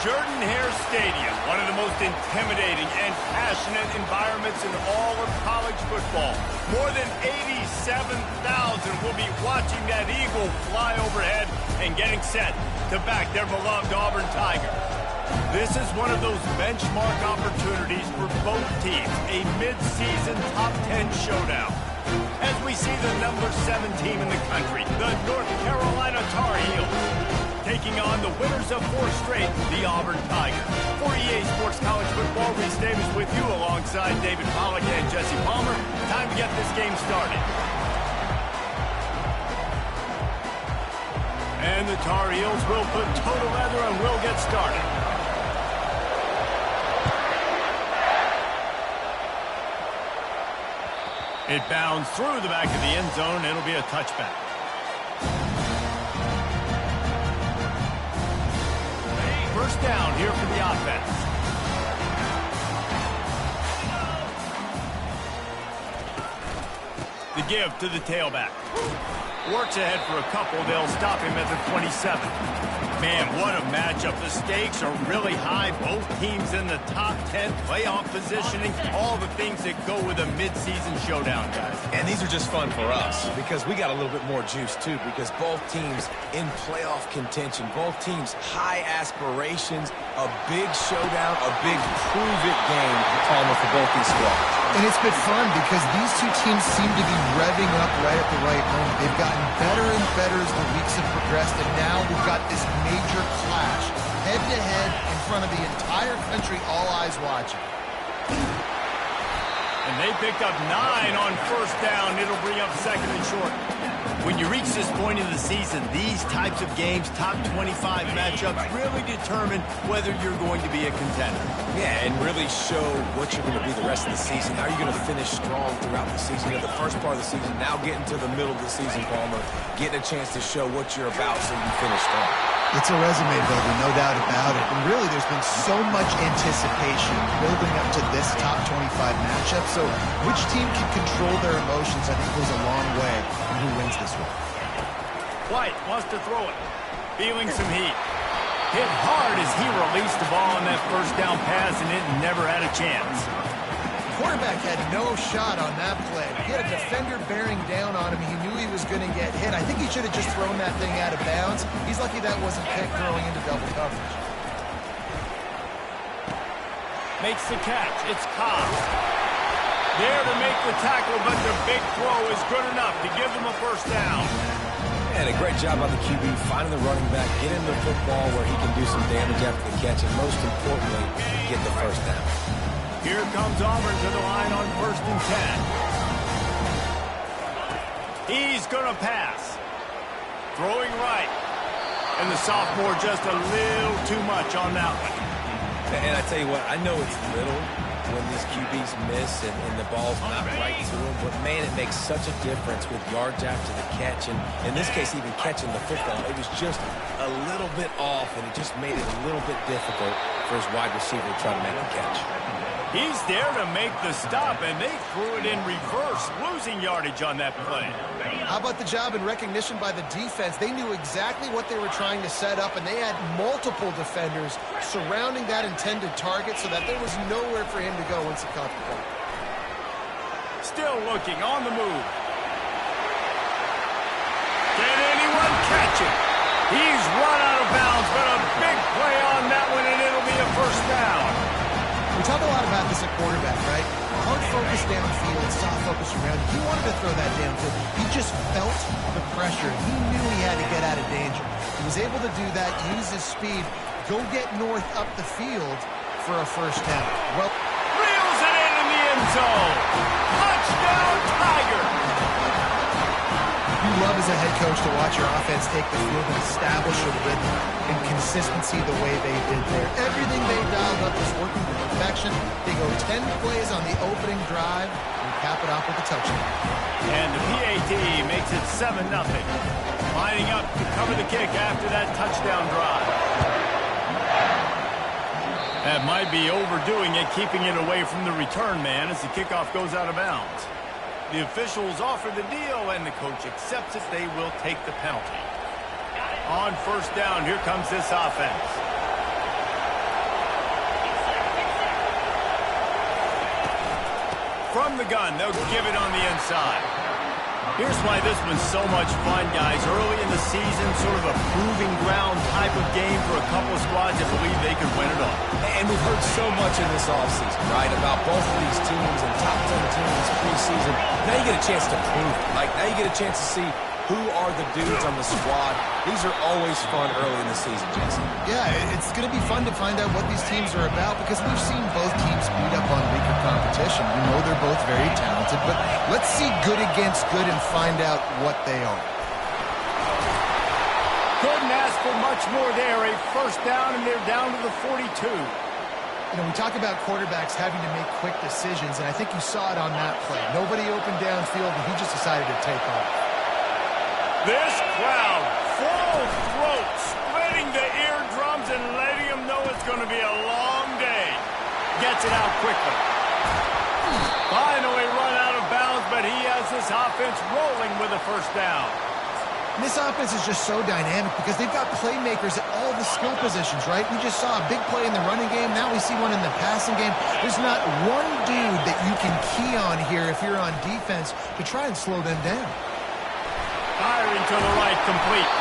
Jordan-Hare Stadium, one of the most intimidating and passionate environments in all of college football. More than 87,000 will be watching that Eagle fly overhead and getting set to back their beloved Auburn Tigers. This is one of those benchmark opportunities for both teams, a mid-season top 10 showdown. As we see the number 7 team in the country, the North Carolina Tar Heels, taking on the winners of 4 straight, the Auburn Tigers. For EA Sports College Football, Reese Davis with you alongside David Pollack and Jesse Palmer. Time to get this game started. And the Tar Heels will put toe to leather and will get started. It bounds through the back of the end zone. It'll be a touchback. First down here for the offense. The give to the tailback. Works ahead for a couple. They'll stop him at the 27. Man, what a matchup. The stakes are really high. Both teams in the top 10, playoff positioning, all the things that go with a midseason showdown, guys. And these are just fun for us because we got a little bit more juice, too, because both teams in playoff contention, both teams high aspirations, a big showdown, a big prove-it game, Palmer, for both these squads. And it's been fun because these two teams seem to be revving up right at the right moment. They've gotten better and better as the weeks have progressed, and now we've got this major clash, head-to-head in front of the entire country, all eyes watching. And they picked up 9 on first down. It'll bring up second and short. When you reach this point in the season, these types of games, top 25 matchups, really determine whether you're going to be a contender. Yeah, and really show what you're going to be the rest of the season. How are you going to finish strong throughout the season? You know, the first part of the season, now getting to the middle of the season, Palmer, getting a chance to show what you're about so you finish strong. It's a resume builder, no doubt about it. And really, there's been so much anticipation building up to this top 25 matchup. So which team can control their emotions, I think, goes a long way in who wins this one. White wants to throw it. Feeling some heat. Hit hard as he released the ball on that first down pass, and it never had a chance. Quarterback had no shot on that play. He had a defender bearing down on him. He knew he was going to get hit. I think he should have just thrown that thing out of bounds. He's lucky that wasn't picked throwing into double coverage. Makes the catch. It's Ncaa. There to make the tackle, but the big throw is good enough to give them a first down. And a great job on the QB, finding the running back, get him the football where he can do some damage after the catch, and most importantly, get the first down. Here comes Auburn to the line on 1st and 10. He's going to pass. Throwing right. And the sophomore just a little too much on that one. And I tell you what, I know it's little when these QBs miss and the ball's not right to them, but man, it makes such a difference with yards after the catch. And in this case, even catching the football, it was just a little bit off, and it just made it a little bit difficult for his wide receiver to try to make the catch. He's there to make the stop, and they threw it in reverse, losing yardage on that play. How about the job and recognition by the defense? They knew exactly what they were trying to set up, and they had multiple defenders surrounding that intended target so that there was nowhere for him to go once he caught the ball. Still looking on the move. Can anyone catch it? He's run out of bounds, but a big play on that one, and it'll be a first down. We talk a lot about this at quarterback, right? Hard focus downfield, soft focus around. He wanted to throw that downfield. He just felt the pressure. He knew he had to get out of danger. He was able to do that, use his speed, go get north up the field for a first down. Well, reels it in the zone. Touchdown, Tiger. You love as a head coach to watch your offense take the field and establish a rhythm and consistency the way they did there. Everything they dialed up is working to perfection. They go 10 plays on the opening drive and cap it off with a touchdown. And the PAT makes it 7-0. Lining up to cover the kick after that touchdown drive. That might be overdoing it, keeping it away from the return man as the kickoff goes out of bounds. The officials offer the deal, and the coach accepts it. They will take the penalty. On first down, here comes this offense. From the gun, they'll give it on the inside. Here's why this one's so much fun, guys. Early in the season, sort of a proving ground type of game for a couple of squads that believe they can win it all. And we've heard so much in this offseason, right, about both of these teams and top 10 teams preseason. Now you get a chance to prove it. Like, now you get a chance to see who are the dudes on the squad. These are always fun early in the season, Jesse. Yeah, it's going to be fun to find out what these teams are about because we've seen both teams beat up on weaker competition. We know they're both very talented, but let's see good against good and find out what they are. Couldn't ask for much more there. A first down, and they're down to the 42. You know, we talk about quarterbacks having to make quick decisions, and I think you saw it on that play. Nobody opened downfield, and he just decided to take off. This crowd, full throat, splitting the eardrums and letting them know it's going to be a long day. Gets it out quickly. Finally run out of bounds, but he has this offense rolling with a first down. And this offense is just so dynamic because they've got playmakers at all the skill positions, right? We just saw a big play in the running game. Now we see one in the passing game. There's not one dude that you can key on here if you're on defense to try and slow them down. Firing to the right, complete.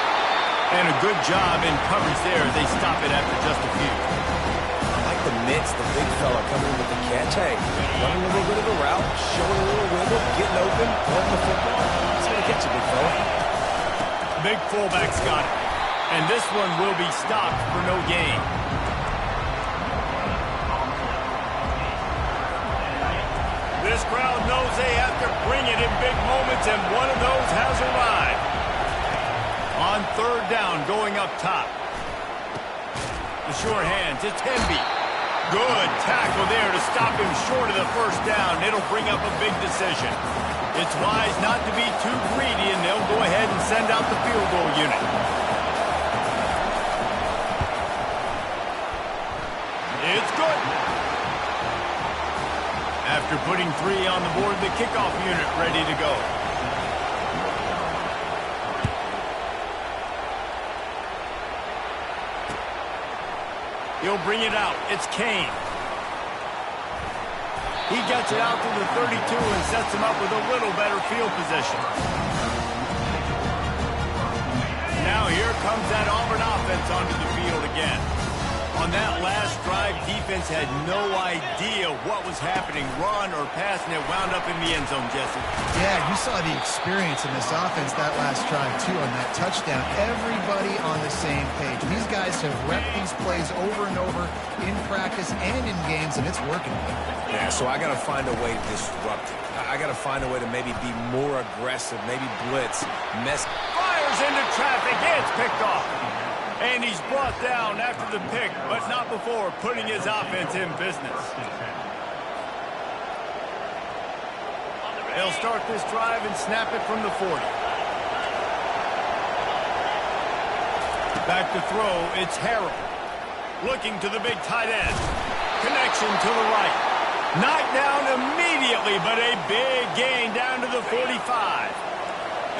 And a good job in coverage there. They stop it after just a few. I like the mix, the big fella coming in with the catch. Hey, running a little bit of a route, showing a little wiggle, getting open, holding the football. It's going to catch you, big fella. Big fullback's got it. And this one will be stopped for no gain. This crowd knows they have to bring it in big moments, and one of those has arrived. On third down, going up top. The short hands, it's Henby. Good tackle there to stop him short of the first down. It'll bring up a big decision. It's wise not to be too greedy, and they'll go ahead and send out the field goal unit. It's good. After putting 3 on the board, the kickoff unit ready to go. He'll bring it out. It's Kane. He gets it out to the 32 and sets him up with a little better field position. Now here comes that Auburn offense onto the field again. On that last drive, defense had no idea what was happening, run or pass, and it wound up in the end zone, Jesse. Yeah, you saw the experience in this offense that last drive, too, on that touchdown. Everybody on the same page. These guys have repped these plays over and over in practice and in games, and it's working. Yeah, so I got to find a way to disrupt it. I got to find a way to maybe be more aggressive, maybe blitz, Fires into traffic. It's picked off. And he's brought down after the pick, but not before putting his offense in business. They'll start this drive and snap it from the 40. Back to throw, it's Harrell. Looking to the big tight end. Connection to the right. Knocked down immediately, but a big gain down to the 45.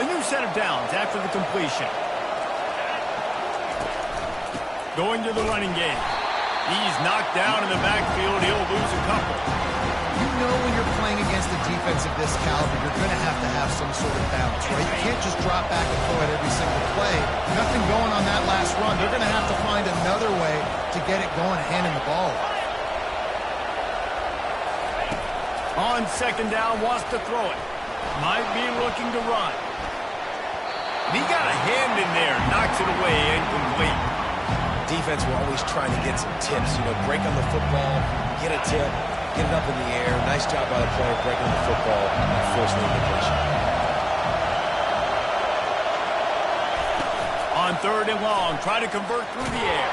A new set of downs after the completion. Going to the running game. He's knocked down in the backfield. He'll lose a couple. You know when you're playing against a defense of this caliber, you're going to have some sort of balance, right? You can't just drop back and throw it every single play. Nothing going on that last run. They're going to have to find another way to get it going, handing the ball off. On second down, wants to throw it. Might be looking to run. He got a hand in there. Knocks it away, incomplete. Defense, we're always trying to get some tips, break on the football, get a tip. Get it up in the air. Nice job by the player breaking the football and forcing the invitation. On 3rd and long, try to convert through the air.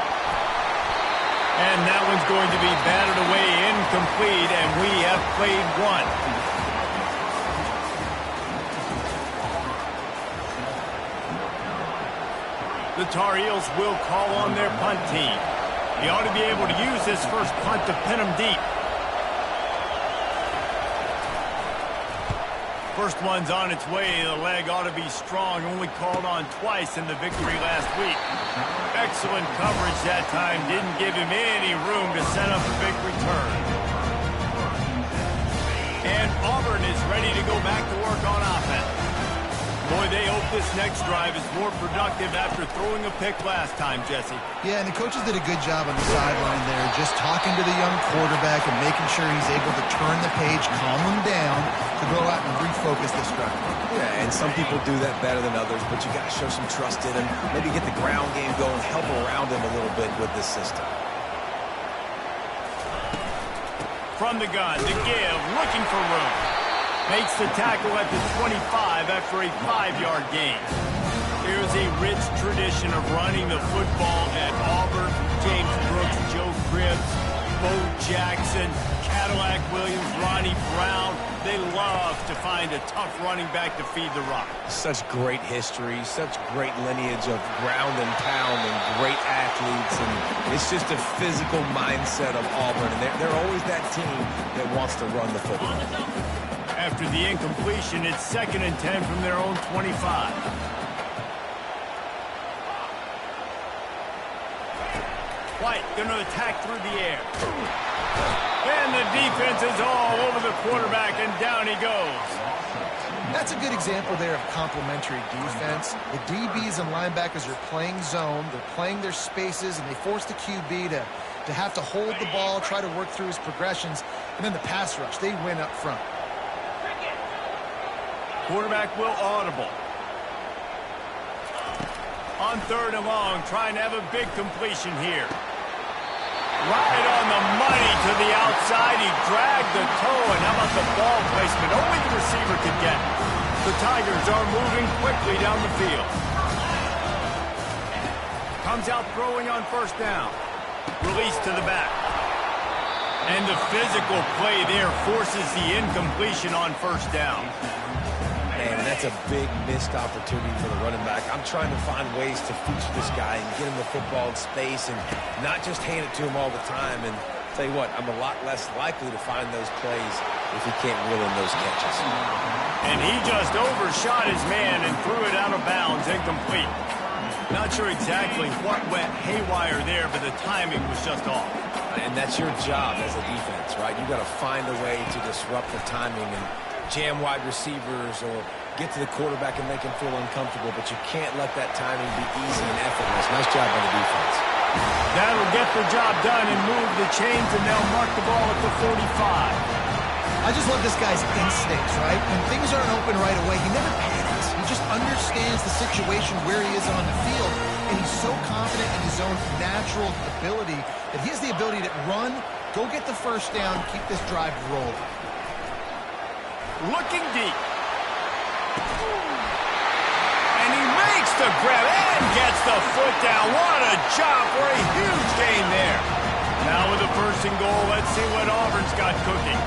And that one's going to be batted away incomplete, and we have played one. The Tar Heels will call on their punt team. He ought to be able to use this first punt to pin them deep. First one's on its way. The leg ought to be strong. Only called on twice in the victory last week. Excellent coverage that time. Didn't give him any room to set up a big return. And Auburn is ready to go back to work on offense. Boy, they hope this next drive is more productive after throwing a pick last time, Jesse. Yeah, and the coaches did a good job on the sideline there, just talking to the young quarterback and making sure he's able to turn the page, calm him down, to go out and refocus this drive. Yeah, and some people do that better than others, but you got to show some trust in him. Maybe get the ground game going, help around him a little bit with this system. From the gun, to give, looking for room. Makes the tackle at the 25 after a 5-yard gain. There's a rich tradition of running the football at Auburn. James Brooks, Joe Cribbs, Bo Jackson, Cadillac Williams, Ronnie Brown. They love to find a tough running back to feed the rock. Such great history, such great lineage of ground and pound and great athletes. And it's just a physical mindset of Auburn. And they're always that team that wants to run the football. After the incompletion, it's 2nd and 10 from their own 25. White going to attack through the air. And the defense is all over the quarterback, and down he goes. That's a good example there of complementary defense. The DBs and linebackers are playing zone. They're playing their spaces, and they force the QB to have to hold the ball, try to work through his progressions. And then the pass rush, they win up front. Quarterback will audible. On 3rd and long, trying to have a big completion here. Right on the money to the outside. He dragged the toe, and how about the ball placement? Only the receiver could get it. The Tigers are moving quickly down the field. Comes out throwing on 1st down. Release to the back. And the physical play there forces the incompletion on 1st down. Man, that's a big missed opportunity for the running back. I'm trying to find ways to feature this guy and get him the football in space and not just hand it to him all the time. And tell you what, I'm a lot less likely to find those plays if he can't reel in those catches. And he just overshot his man and threw it out of bounds, incomplete. Not sure exactly what went haywire there, but the timing was just off. And that's your job as a defense, right? You've got to find a way to disrupt the timing and jam wide receivers or get to the quarterback and make him feel uncomfortable, but you can't let that timing be easy and effortless. Nice job by the defense. That'll get the job done and move the chains, and they'll mark the ball at the 45. I just love this guy's instincts, right? When things aren't open right away, he never panics. He just understands the situation where he is on the field, and he's so confident in his own natural ability that he has the ability to run, go get the 1st down, keep this drive rolling. Looking deep. And he makes the grab and gets the foot down. What a job for a huge gain there. Now with a 1st and goal, let's see what Auburn's got cooking.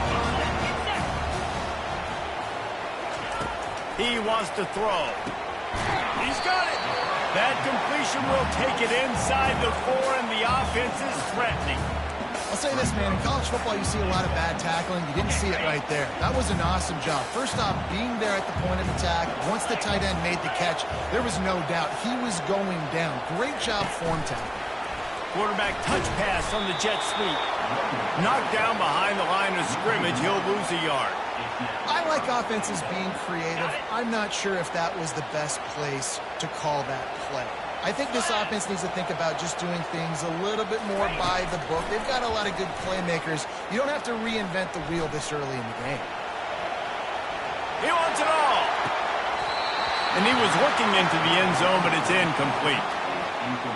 He wants to throw. He's got it. That completion will take it inside the 4, and the offense is threatening. I'll say this, man, in college football, you see a lot of bad tackling. You didn't see it right there. That was an awesome job. First off, being there at the point of attack. Once the tight end made the catch, there was no doubt he was going down. Great job form tackle. Quarterback touch pass on the jet sweep. Knocked down behind the line of scrimmage. He'll lose a yard. I like offenses being creative. I'm not sure if that was the best place to call that play. I think this offense needs to think about just doing things a little bit more by the book. They've got a lot of good playmakers. You don't have to reinvent the wheel this early in the game. He wants it all. And he was looking into the end zone, but it's incomplete.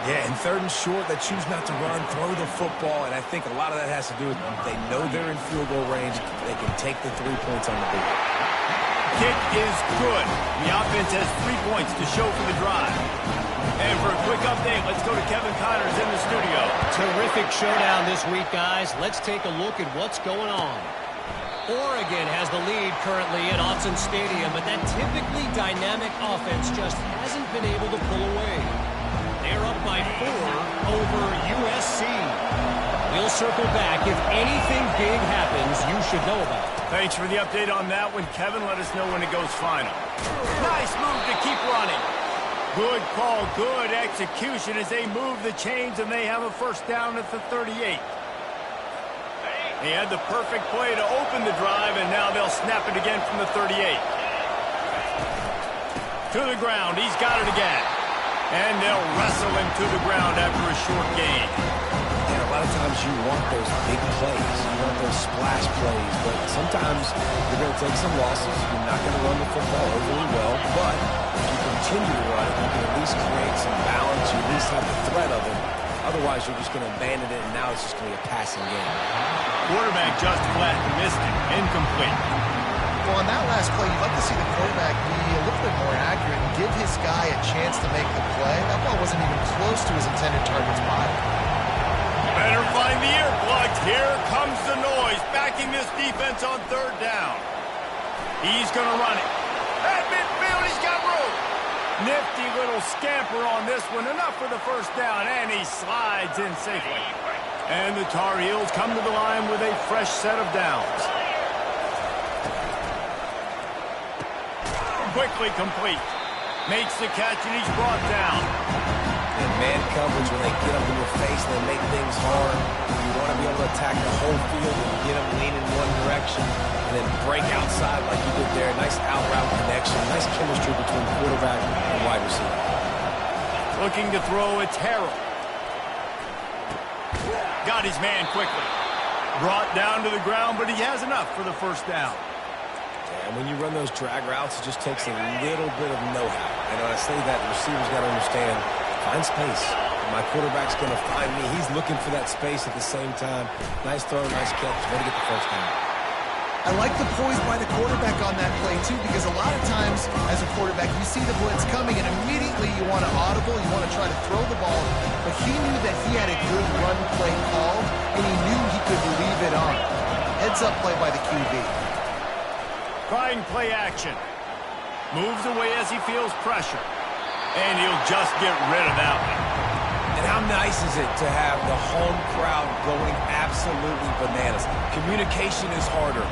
Yeah, and third and short, they choose not to run, throw the football, and I think a lot of that has to do with they know they're in field goal range. They can take the 3 points on the board. Kick is good. The offense has 3 points to show for the drive. And for a quick update, let's go to Kevin Connors in the studio. Terrific showdown this week, guys. Let's take a look at what's going on. Oregon has the lead currently at Autzen Stadium, but that typically dynamic offense just hasn't been able to pull away. They're up by 4 over USC. We'll circle back. If anything big happens, you should know about it. Thanks for the update on that one, Kevin. Let us know when it goes final. Nice move to keep running. Good call, good execution as they move the chains, and they have a first down at the 38. He had the perfect play to open the drive, and now they'll snap it again from the 38. To the ground. He's got it again. And they'll wrestle him to the ground after a short gain. And a lot of times you want those big plays. You want those splash plays. But sometimes you're going to take some losses. You're not going to run the football overly well. But if you continue to run it, you can at least create some balance. You at least have the threat of it. Otherwise, you're just going to abandon it, and now it's just going to be a passing game. Quarterback just flat missed it. Incomplete. Well, on that last play, you'd like to see the quarterback be a little bit more accurate and give his guy a chance to make the play. That ball wasn't even close to his intended target's body. Better find the earplugs. Here comes the noise, backing this defense on third down. He's going to run it. At midfield, he's got room. Nifty little scamper on this one. Enough for the first down, and he slides in safely. And the Tar Heels come to the line with a fresh set of downs. Quickly complete. Makes the catch, and he's brought down. And man coverage, when they get up in your face and they make things hard, you want to be able to attack the whole field and get them leaning one direction and then break outside like you did there. Nice out-route connection. Nice chemistry between quarterback and wide receiver. Looking to throw, it's Harrell. Got his man quickly. Brought down to the ground, but he has enough for the first down. And when you run those drag routes, it just takes a little bit of know-how. And when I say that, the receiver's got to understand, find space. My quarterback's going to find me. He's looking for that space at the same time. Nice throw, nice catch. Way to get the first down. I like the poise by the quarterback on that play, too, because a lot of times, as a quarterback, you see the blitz coming, and immediately you want to audible, you want to try to throw the ball. But he knew that he had a good run play called, and he knew he could leave it on. Heads-up play by the QB. Trying play action. Moves away as he feels pressure. And he'll just get rid of that one. And how nice is it to have the home crowd going absolutely bananas? Communication is harder.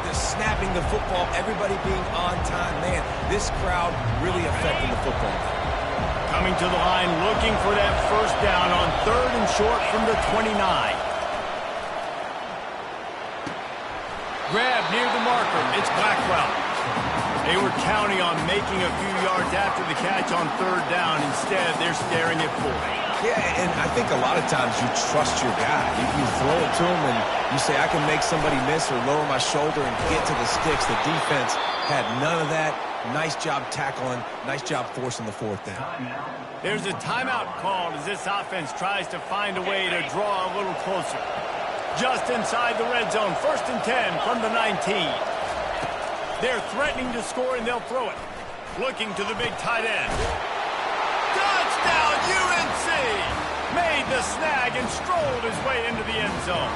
The snapping the football, everybody being on time. Man, this crowd really affecting the football. Coming to the line, looking for that first down on third and short from the 29. Grab near the marker. It's Blackwell. They were counting on making a few yards after the catch on third down. Instead, they're staring at 4. Yeah, and I think a lot of times you trust your guy. You throw it to him and you say, I can make somebody miss or lower my shoulder and get to the sticks. The defense had none of that. Nice job tackling. Nice job forcing the fourth down. There's a timeout called as this offense tries to find a way to draw a little closer. Just inside the red zone, 1st and 10 from the 19. They're threatening to score, and they'll throw it. Looking to the big tight end. Touchdown, UNC! Made the snag and strolled his way into the end zone.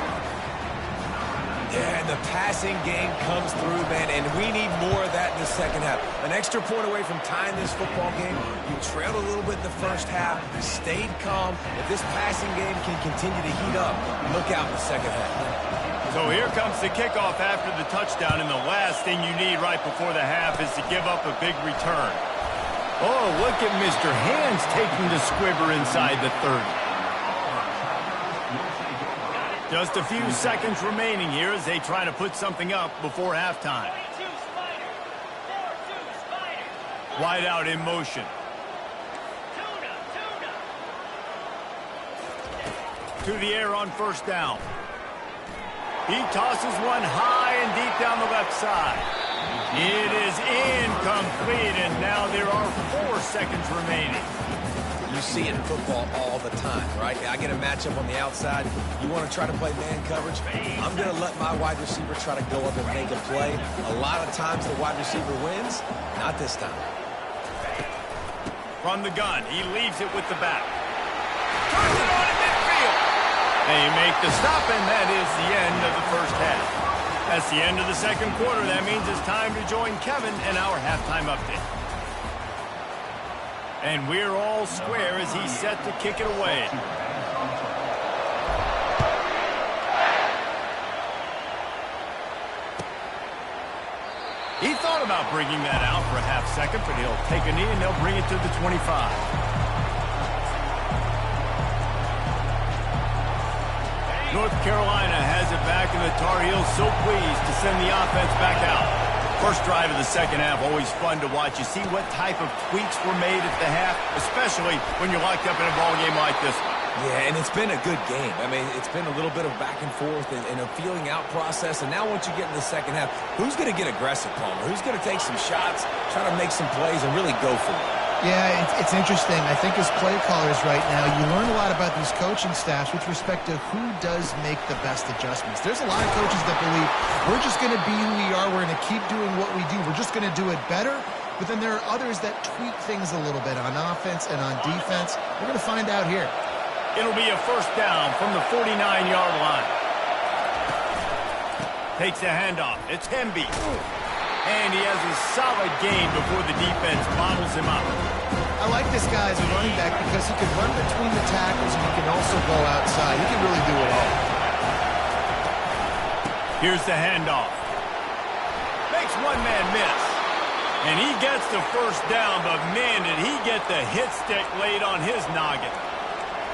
Yeah, and the passing game comes through, man, and we need more of that in the second half. An extra point away from tying this football game. You trailed a little bit in the first half, stayed calm. If this passing game can continue to heat up, look out in the second half. So here comes the kickoff after the touchdown, and the last thing you need right before the half is to give up a big return. Oh, look at Mr. Hands taking the squibber inside the 30. Just a few seconds remaining here as they try to put something up before halftime. Wide out in motion. To the air on first down. He tosses one high and deep down the left side. It is incomplete, and now there are 4 seconds remaining. You see in football all the time, right? I get a matchup on the outside. You want to try to play man coverage? I'm going to let my wide receiver try to go up and make a play. A lot of times the wide receiver wins. Not this time. From the gun, he leaves it with the back. Turns it on in midfield. They make the stop, and that is the end of the first half. That's the end of the second quarter. That means it's time to join Kevin in our halftime update. And we're all square as he's set to kick it away. He thought about bringing that out for a half second, but he'll take a knee and they'll bring it to the 25. North Carolina has it back, and the Tar Heels so pleased to send the offense back out. First drive of the second half, always fun to watch. You see what type of tweaks were made at the half, especially when you're locked up in a ball game like this one. Yeah, and it's been a good game. I mean, it's been a little bit of back and forth and a feeling out process. And now once you get in the second half, who's going to get aggressive, Palmer? Who's going to take some shots, try to make some plays, and really go for it? Yeah, it's interesting. I think as play callers right now, you learn a lot about these coaching staffs with respect to who does make the best adjustments. There's a lot of coaches that believe we're just going to be who we are. We're going to keep doing what we do. We're just going to do it better. But then there are others that tweak things a little bit on offense and on defense. We're going to find out here. It'll be a first down from the 49-yard line. Takes a handoff. It's Hemby. And he has a solid gain before the defense bottles him up. I like this guy as a running back because he can run between the tackles and he can also go outside. He can really do it all. Here's the handoff. Makes one man miss. And he gets the first down, but man, did he get the hit stick laid on his noggin.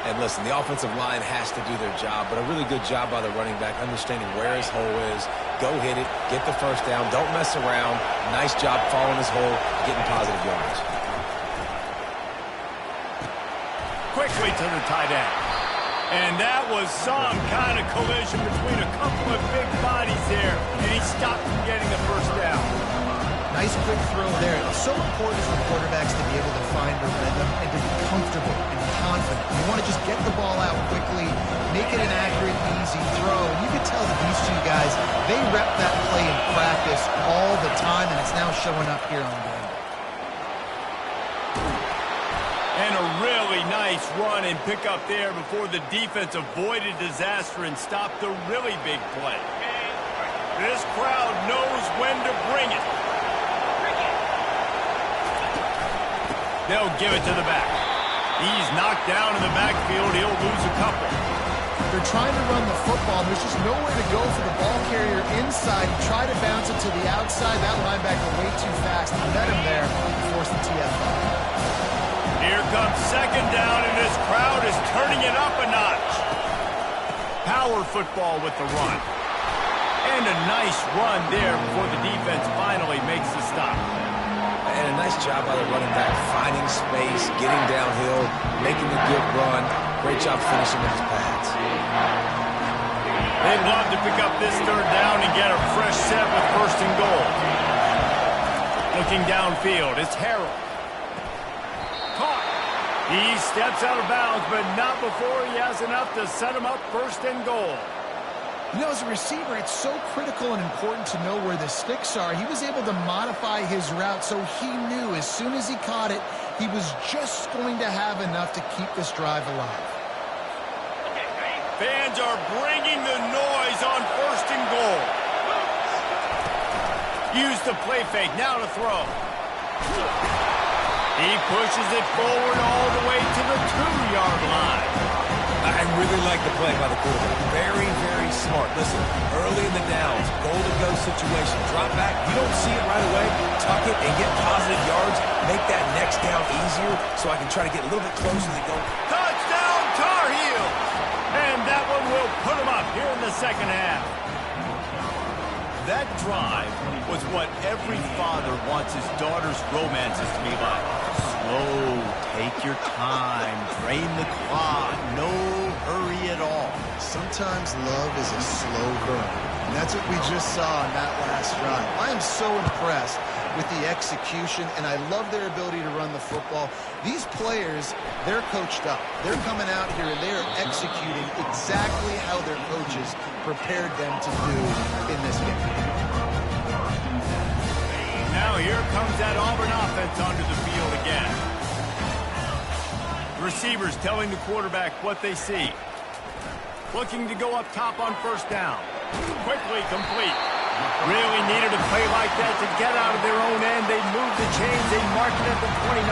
And listen, the offensive line has to do their job, but a really good job by the running back, understanding where his hole is. Go hit it, get the first down, don't mess around. Nice job following his hole, getting positive yards. Quickly to the tight end. And that was some kind of collision between a couple of big bodies there, and he stopped from getting the first down. Nice quick throw there. It's so important for quarterbacks to be able to find a rhythm and to be comfortable and confident. You want to just get the ball out quickly, make it an accurate, easy throw. And you can tell that these two guys, they rep that play in practice all the time, and it's now showing up here on game. And a really nice run and pick up there before the defense avoided disaster and stopped the really big play. This crowd knows when to bring it. They'll give it to the back. He's knocked down in the backfield. He'll lose a couple. They're trying to run the football. There's just nowhere to go for the ball carrier inside. He tried to bounce it to the outside. That linebacker way too fast. He met him there and forced the TFL. Here comes second down, and this crowd is turning it up a notch. Power football with the run. And a nice run there before the defense finally makes the stop. And a nice job by the running back, finding space, getting downhill, making a good run. Great job finishing with his pads. They'd love to pick up this third down and get a fresh set with first and goal. Looking downfield, it's Harrell. Caught. He steps out of bounds, but not before he has enough to set him up first and goal. You know, as a receiver, it's so critical and important to know where the sticks are. He was able to modify his route, so he knew as soon as he caught it, he was just going to have enough to keep this drive alive. Fans are bringing the noise on first and goal. Use the play fake, now to throw. He pushes it forward all the way to the 2-yard line. I really like the play by the quarterback. Very, very smart. Listen, early in the downs, goal-to-go situation. Drop back, you don't see it right away. Tuck it and get positive yards. Make that next down easier so I can try to get a little bit closer to go. Touchdown, Tar Heels! And that one will put them up here in the second half. That drive was what every father wants his daughter's romances to be like. Slow, take your time, drain the clock, no hurry at all. Sometimes love is a slow burn. And that's what we just saw on that last drive. I am so impressed with the execution, and I love their ability to run the football. These players, they're coached up. They're coming out here, and they are executing exactly how their coaches prepared them to do in this game. Now here comes that Auburn offense onto the field again. Receivers telling the quarterback what they see. Looking to go up top on first down. Quickly complete. Really needed a play like that to get out of their own end. They moved the chains. They marked it at the 29.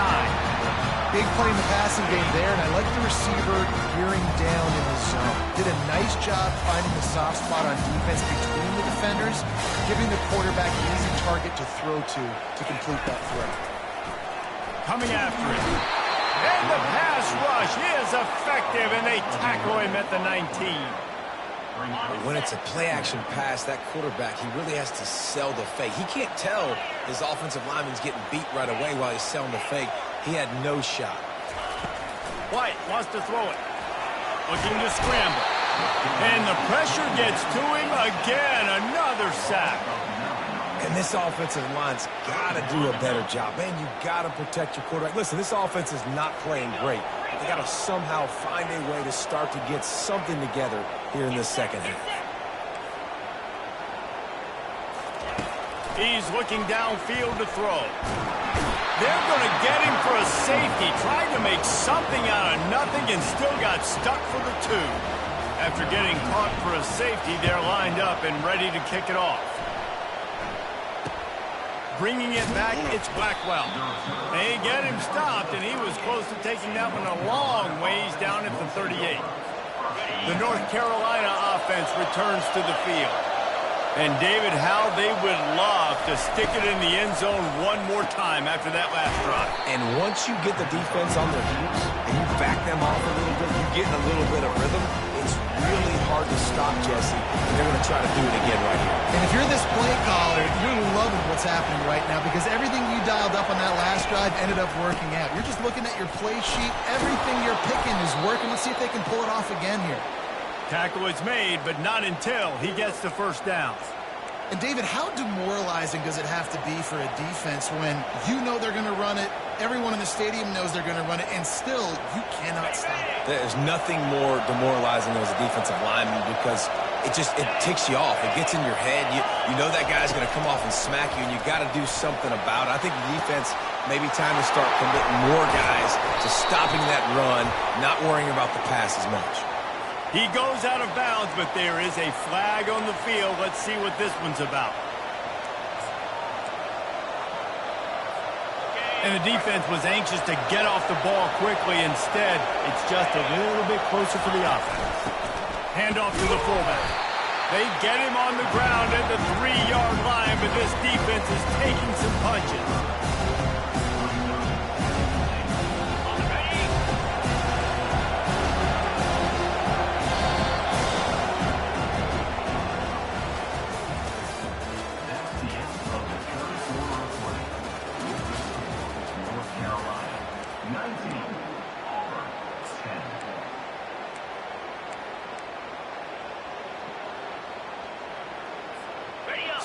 Big play in the passing game there, and I like the receiver gearing down in the zone. Did a nice job finding the soft spot on defense between the defenders, giving the quarterback an easy target to throw to complete that throw. Coming after it. And the pass rush is effective, and they tackle him at the 19. When it's a play-action pass, that quarterback, he really has to sell the fake. He can't tell his offensive lineman's getting beat right away while he's selling the fake. He had no shot. White wants to throw it. Looking to scramble. And the pressure gets to him again. Another sack. And this offensive line's got to do a better job. Man, you got to protect your quarterback. Listen, this offense is not playing great. They got to somehow find a way to start to get something together here in this second half. He's looking downfield to throw. They're going to get him for a safety. Trying to make something out of nothing and still got stuck for the 2. After getting caught for a safety, they're lined up and ready to kick it off. Bringing it back, it's Blackwell. They get him stopped, and he was close to taking that one a long ways down at the 38. The North Carolina offense returns to the field. And David, how they would love to stick it in the end zone one more time after that last drive. And once you get the defense on their heels and you back them off a little bit, you get a little bit of rhythm, it's really hard to stop, Jesse. And they're going to try to do it again right here. And if you're this play caller, you're loving what's happening right now because everything you dialed up on that last drive ended up working out. You're just looking at your play sheet. Everything you're picking is working. Let's see if they can pull it off again here. Tackle is made, but not until he gets the first down. And, David, how demoralizing does it have to be for a defense when you know they're going to run it, everyone in the stadium knows they're going to run it, and still you cannot stop it? There's nothing more demoralizing as a defensive lineman because it ticks you off. It gets in your head. You know that guy's going to come off and smack you, and you got to do something about it. I think the defense, maybe time to start committing more guys to stopping that run, not worrying about the pass as much. He goes out of bounds, but there is a flag on the field. Let's see what this one's about. And the defense was anxious to get off the ball quickly. Instead, it's just a little bit closer for the offense. Handoff to the fullback. They get him on the ground at the 3-yard line, but this defense is taking some punches.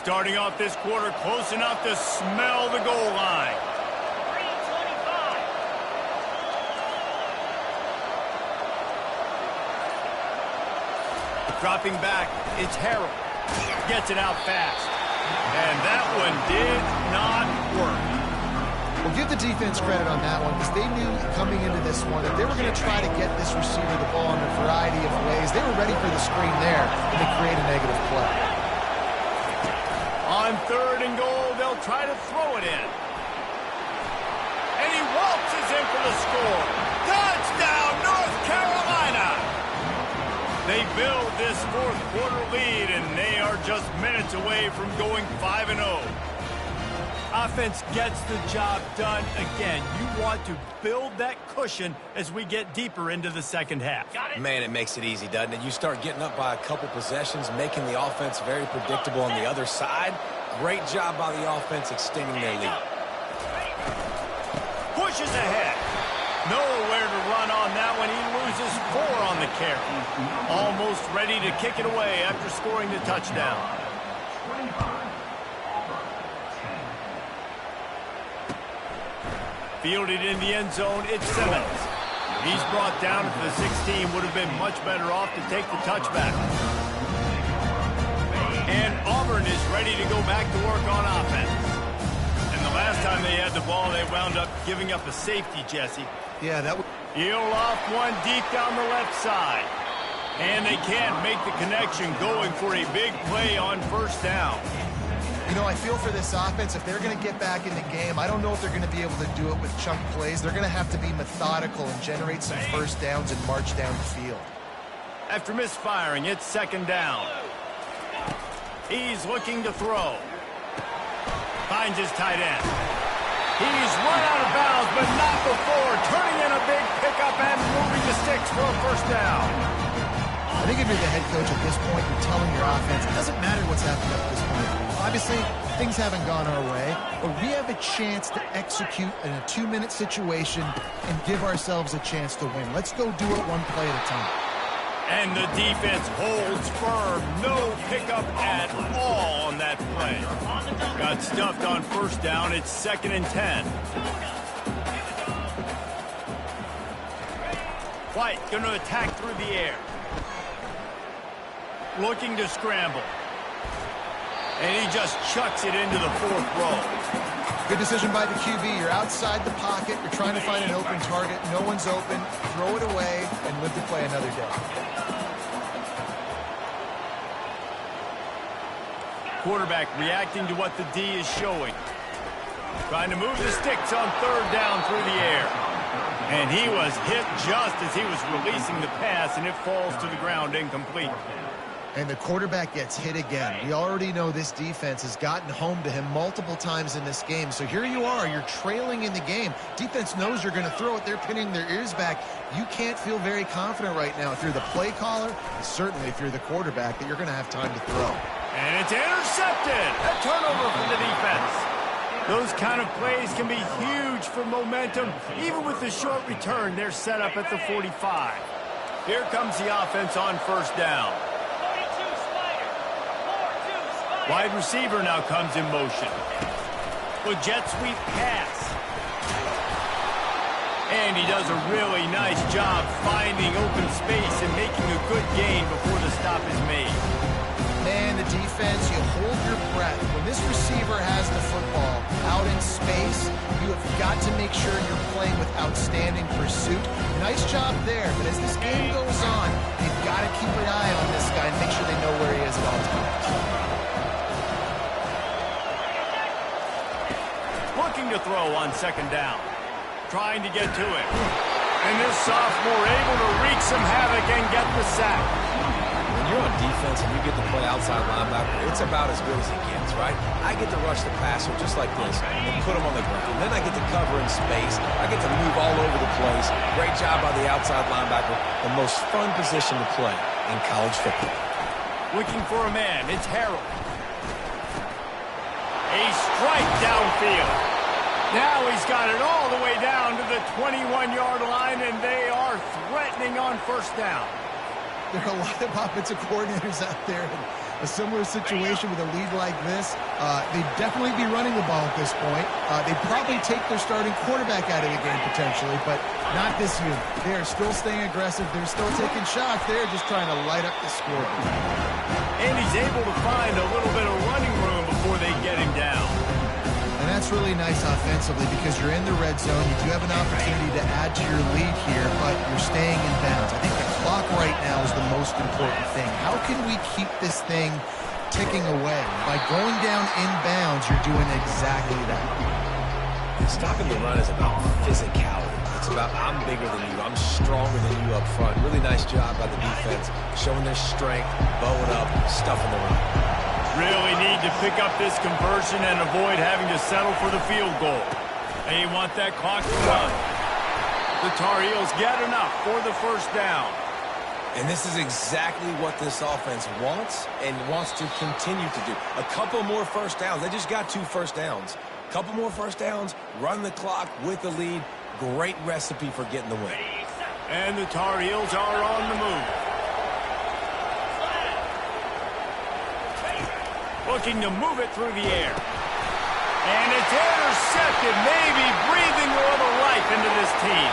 Starting off this quarter close enough to smell the goal line. Dropping back, it's Harrell. Gets it out fast. And that one did not work. Well, give the defense credit on that one because they knew coming into this one that they were going to try to get this receiver the ball in a variety of ways. They were ready for the screen there, and they create a negative play. On 3rd and goal, they'll try to throw it in. And he waltzes in for the score. Touchdown, North Carolina! They build this 4th quarter lead, and they are just minutes away from going 5-0. Offense gets the job done again. You want to build that cushion as we get deeper into the second half. Man, it makes it easy, doesn't it? You start getting up by a couple possessions, making the offense very predictable on the other side. Great job by the offense extending their lead. Pushes ahead. Nowhere to run on that one. He loses 4 on the carry. Almost ready to kick it away after scoring the touchdown. Fielded in the end zone, it's Simmons. He's brought down at the 16. Would have been much better off to take the touchback. And Auburn is ready to go back to work on offense. And the last time they had the ball, they wound up giving up a safety, Jesse. Yeah, that would... He'll off one deep down the left side. And they can't make the connection, going for a big play on first down. You know, I feel for this offense, if they're going to get back in the game, I don't know if they're going to be able to do it with chunk plays. They're going to have to be methodical and generate some first downs and march down the field. After misfiring, it's second down. He's looking to throw. Finds his tight end. He's run out of bounds, but not before turning in a big pickup and moving the sticks for a first down. I think if you're the head coach at this point, you're telling your offense, it doesn't matter what's happened up to this point. Obviously, things haven't gone our way, but we have a chance to execute in a 2-minute situation and give ourselves a chance to win. Let's go do it one play at a time. And the defense holds firm. No pickup at all on that play. Got stuffed on first down. It's 2nd and 10. White going to attack through the air. Looking to scramble. And he just chucks it into the 4th row. Good decision by the QB. You're outside the pocket. You're trying to find an open target. No one's open. Throw it away and live to play another day. Quarterback reacting to what the D is showing. Trying to move the sticks on 3rd down through the air. And he was hit just as he was releasing the pass, and it falls to the ground incomplete. And the quarterback gets hit again. We already know this defense has gotten home to him multiple times in this game. So here you are, you're trailing in the game. Defense knows you're going to throw it. They're pinning their ears back. You can't feel very confident right now if you're the play caller, and certainly if you're the quarterback, that you're going to have time to throw. And it's intercepted. A turnover for the defense. Those kind of plays can be huge for momentum. Even with the short return, they're set up at the 45. Here comes the offense on first down. Wide receiver now comes in motion. With jet sweep pass. And he does a really nice job finding open space and making a good gain before the stop is made. Man, the defense, you hold your breath. When this receiver has the football out in space, you have got to make sure you're playing with outstanding pursuit. Nice job there, but as this game goes on, you've got to keep an eye on this guy and make sure they know where he is at all times. Looking to throw on 2nd down. Trying to get to it. And this sophomore able to wreak some havoc and get the sack. When you're on defense and you get to play outside linebacker, it's about as good as it gets, right? I get to rush the passer just like this and put him on the ground. Then I get to cover in space. I get to move all over the place. Great job by the outside linebacker. The most fun position to play in college football. Looking for a man. It's Harold. A strike downfield. Now he's got it all the way down to the 21-yard line, and they are threatening on first down. There are a lot of offensive coordinators out there in a similar situation with a lead like this. They'd definitely be running the ball at this point. They'd probably take their starting quarterback out of the game potentially, but not this unit. They are still staying aggressive. They're still taking shots. They're just trying to light up the scoreboard. And he's able to find a little bit of running room before they get him down. And that's really nice offensively because you're in the red zone. You do have an opportunity to add to your lead here, but you're staying in bounds. I think the clock right now is the most important thing. How can we keep this thing ticking away? By going down in bounds, you're doing exactly that. Stopping the run is about physicality. It's about I'm bigger than you, I'm stronger than you up front. Really nice job by the defense, showing their strength, bowing up, stuffing the run. Really need to pick up this conversion and avoid having to settle for the field goal. They want that clock to run. The Tar Heels get enough for the first down. And this is exactly what this offense wants and wants to continue to do. A couple more first downs. They just got 2 first downs. A couple more first downs, run the clock with the lead, great recipe for getting the win. And the Tar Heels are on the move. Looking to move it through the air. And it's intercepted, maybe breathing a little life into this team.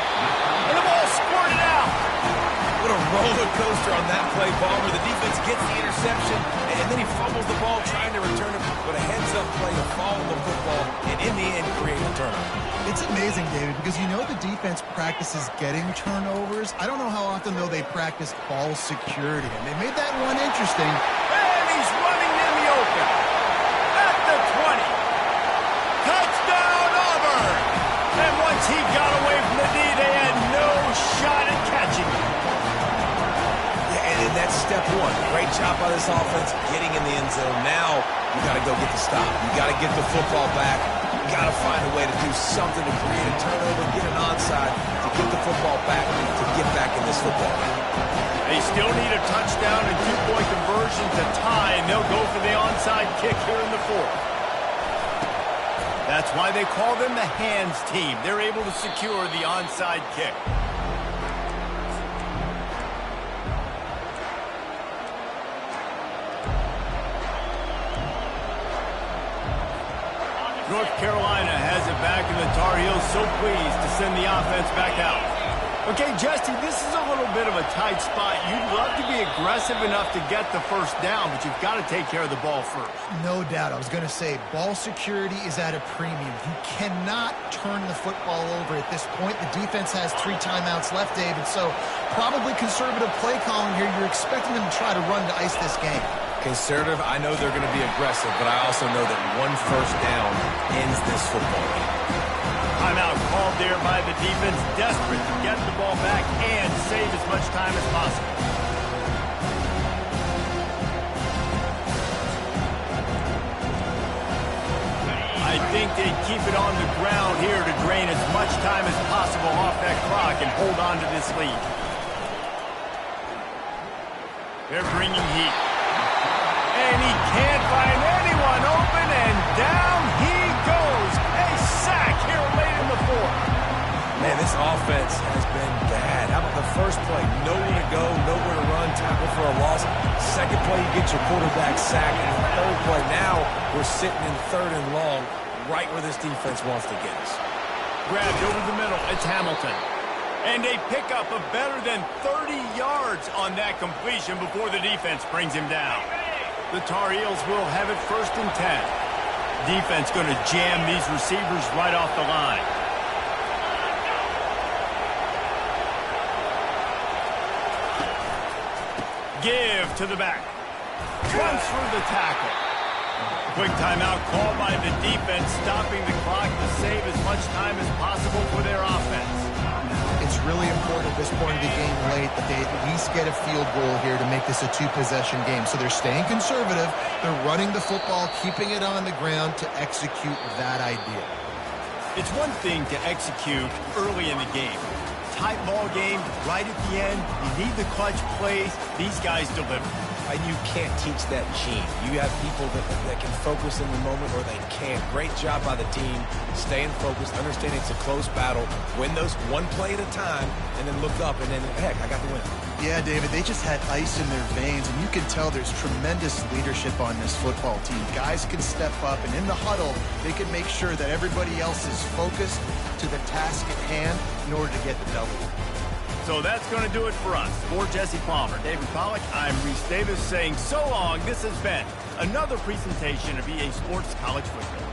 And the ball squirted out. What a roller coaster on that play, Palmer. The defense gets the interception, and then he fumbles the ball trying to return it, but a heads-up play to follow the football, and in the end, create a turnover. It's amazing, David, because you know the defense practices getting turnovers. I don't know how often, though, they practice ball security, and they made that one interesting. And he's running in the open. At the 20. Touchdown, Auburn! And once he got away from the D, they had no shot at catching him. And that's step one. Great job by this offense getting in the end zone. Now you got to go get the stop. You got to get the football back. You got to find a way to do something to create a turnover, get an onside, to get the football back, to get back in this football game. They still need a touchdown and two-point conversion to tie, and they'll go for the onside kick here in the fourth. That's why they call them the hands team. They're able to secure the onside kick. North Carolina has it back, and the Tar Heels so pleased to send the offense back out. Okay, Justy, this is a little bit of a tight spot. You'd love to be aggressive enough to get the first down, but you've got to take care of the ball first. No doubt. I was going to say, ball security is at a premium. You cannot turn the football over at this point. The defense has 3 timeouts left, David, so probably conservative play calling here. You're expecting them to try to run to ice this game. Conservative, I know they're going to be aggressive, but I also know that one first down ends this football game. Timeout called there by the defense, desperate to get the ball back and save as much time as possible. I think they keep it on the ground here to drain as much time as possible off that clock and hold on to this lead. They're bringing heat. And he can't find anyone open, and down he goes. A sack here late in the fourth. Man, this offense has been bad. How about the first play? Nowhere to go, nowhere to run, tackle for a loss. Second play, you get your quarterback sacked. And the third play, now we're sitting in 3rd and long, right where this defense wants to get us. Grabbed over the middle. It's Hamilton. And a pickup of better than 30 yards on that completion before the defense brings him down. The Tar Heels will have it 1st and 10. Defense going to jam these receivers right off the line. Give to the back. Runs through the tackle. Quick timeout called by the defense, stopping the clock to save as much time as possible for their offense. It's really important at this point of the game late that they at least get a field goal here to make this a 2-possession game. So they're staying conservative. They're running the football, keeping it on the ground to execute that idea. It's one thing to execute early in the game. Tight ball game, right at the end. You need the clutch plays. These guys deliver. And you can't teach that gene. You have people that can focus in the moment or they can't. Great job by the team, staying focused, understanding it's a close battle, win those one play at a time, and then look up and then, heck, I got the win. Yeah, David, they just had ice in their veins, and you can tell there's tremendous leadership on this football team. Guys can step up, and in the huddle, they can make sure that everybody else is focused to the task at hand in order to get the W. So that's going to do it for us. For Jesse Palmer, David Pollack, I'm Reese Davis saying so long. This has been another presentation of EA Sports College Football.